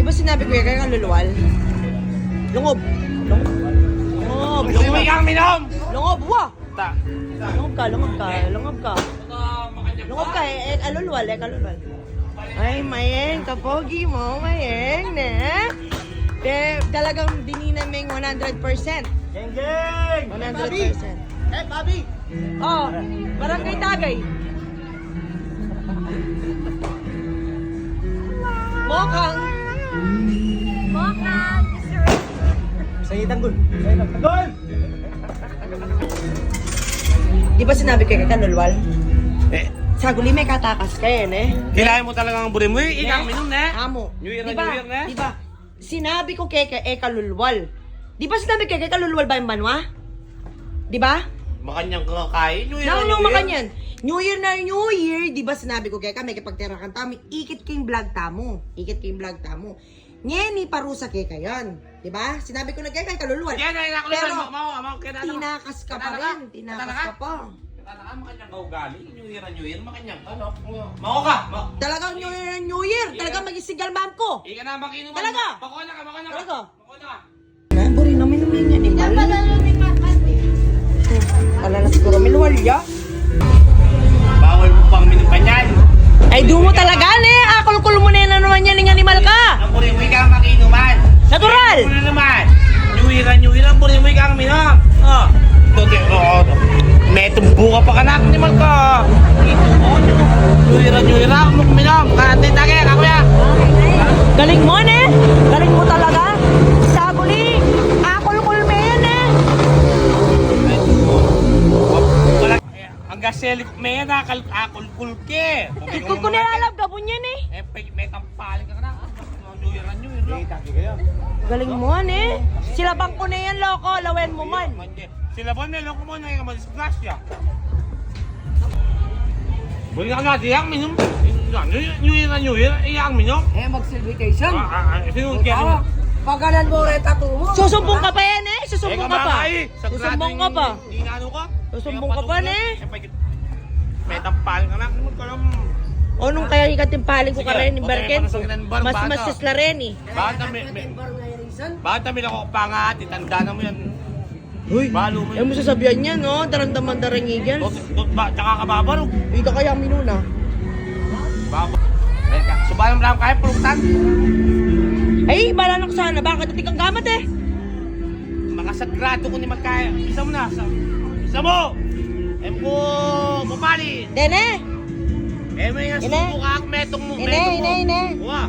ba sinabi ko yan kaya kaluluwal? Lungob. Lungob. May kang minom! Lungob, wah! Ta. Lungob ka. Lungob ka, kaluluwal, kaluluwal. Ay, Mayeng, kapogi mo, Mayeng, ne? Talagang dininan mo yung 100%. Geng! 100%. Eh, Bobby! Oh, barangay Tagay. Mokang. Saya tanggol! Saya tanggol! Di ba sinabi ko kay Kalulwal? Eh, Saguli may katakas ka yan eh. kailangan mo talagang burin mo. Ikang minom na. Amo. New Year na, Diba? New Year na. Diba? Sinabi ko kay Kalulwal. Di ba sinabi kay Kalulwal ba yung banwa? Di ba? Makanyang kakain. New Year na, Nang New Year. makanyan. New Year na New Year, di ba sinabi ko kay may kapagtirakan tamo, ikit kayong vlog tamo. Ikit kayong vlog tamo. Nyeni parusa kay kayan. Di ba? Sinabi ko na kay Kalulwal. Yan, ay, nakulit. Pero, Pero, tinakas ka pa rin. Tinakas ka pa. Tataka, makanyang kaugali. New Year na, New Year. Makanyang ano. Mako ka. Talagang New Year na New Year. Talagang mag-isigal ma'am ko. Ika na makinuman. Talaga? Makona ka. Talaga? Makona ka. Buri namin namin yan. Wala na siguro minuwalya. Bawal mo pang minom ka niyan. Ay, do mo talaga, ne? Akul-kul mo na naman yan, ng animal ka. Ang burin mo ikang makinuman. Natural. Ano naman? New Year na, New Year. Ang burin mo ikang minom. Oh. May tumbuka pa ka na, animal ka. New Year na, New Year. Ako mo kuminom. Karantin tage, kakuya. Galing mo, ne? Galing mo talaga. Saguli. Akul-kul mo yan, eh. Ang gaseli ko may nakalkulke. Ikot ko nilalab ka po niyan, eh. May tampaling ka na. New Year na, New Year. Galing mo, ne? Sila bang ko na yan, loko. Lawen mo man. Sila ba nilong ko muna yung madisplash ya? Buli ka na, diyang minom. New Year na, New Year. Iyang minom. Eh, mag-celebration. Sinunod kaya. Pagalan mo rin tattoo mo. Susumbong ka pa yan, eh. Susumbong ka pa. Susumbong ka pa. Hindi na ano ka. Susumbong ka pa, ne? May tampaling ka na. Ano ka lang. O, nung kaya ikatimpaling ko ka rin, Sige, Berken. okay, paano Mas sa masisla rin, eh. Bakit kami lang ako pangat? Itanda na mo yan. Uy, Balo mo ayaw mo sasabihan niya, no? Darandaman darangigan. Tsaka kababaro. Hindi ka kaya minuna. Baba. Subayan mo lang kaya pulutan. Ay, bala na ko sana. Bakit? Ati kang gamat, eh. Mga sagrado ko ni magkaya. Isa mo na. Isa mo! Empo, mapali. Dene! May nga Ine. subo ka ako, metong mo. Ine. Uwa.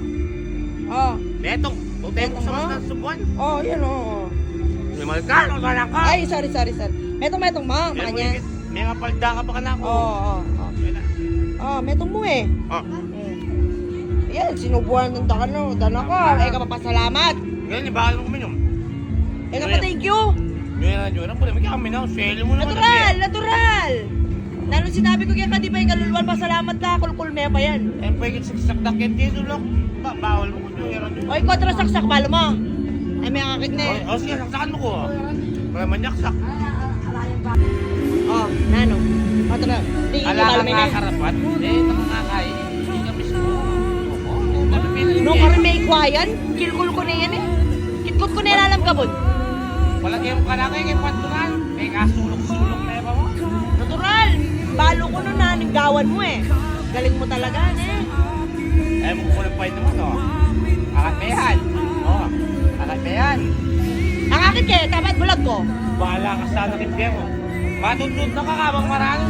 Oh. Metong. Tutay mo sa Metong, mga subuan. Oh, yan, oh. May malkar, wala ka. Ay, sorry. Metong ma, makanya. May nga palda ka pa ka na ako. Oh. Oh, metong mo, eh. Oh. Yan, sinubuhan ng takano. Dana ko. Eh, ka papasalamat. Ngayon, ibahal mo kuminom. Eh, ka pa thank you. Yun na po. May kami na. Swelo mo naman. Natural. Lalo sinabi ko kaya ka, di ba yung kaluluwal, pasalamat ka, kulkulme pa yan. Eh, pwede saksak-dakit dito lang. Bawal mo kung yun. O, kontra saksak, balo mo. Ay, may akakit na eh. O, sige, saksakan mo ko. Para manyaksak. Oh, nano. Kontra. Hindi, Ala balo ka mo na. nakakarapat. Nakakakain. Hindi ka mismo. Nung kami may kwayan, kilkul ko na yan eh. Kitkot ko na yan alam ka, bud. Wala kayong kanakay kay Panturan. May kasulok-sulok na iba mo. Natural. Balo ko nun na, gawan mo eh. Galing mo talaga, eh. Eh, magkukulang naman, oh. Akat ba yan? Oh, akat ba yan? Ang akit kaya, tapat bulag ko. Bahala ka sa akin, Pierre. Matutulog na ka kabang marano.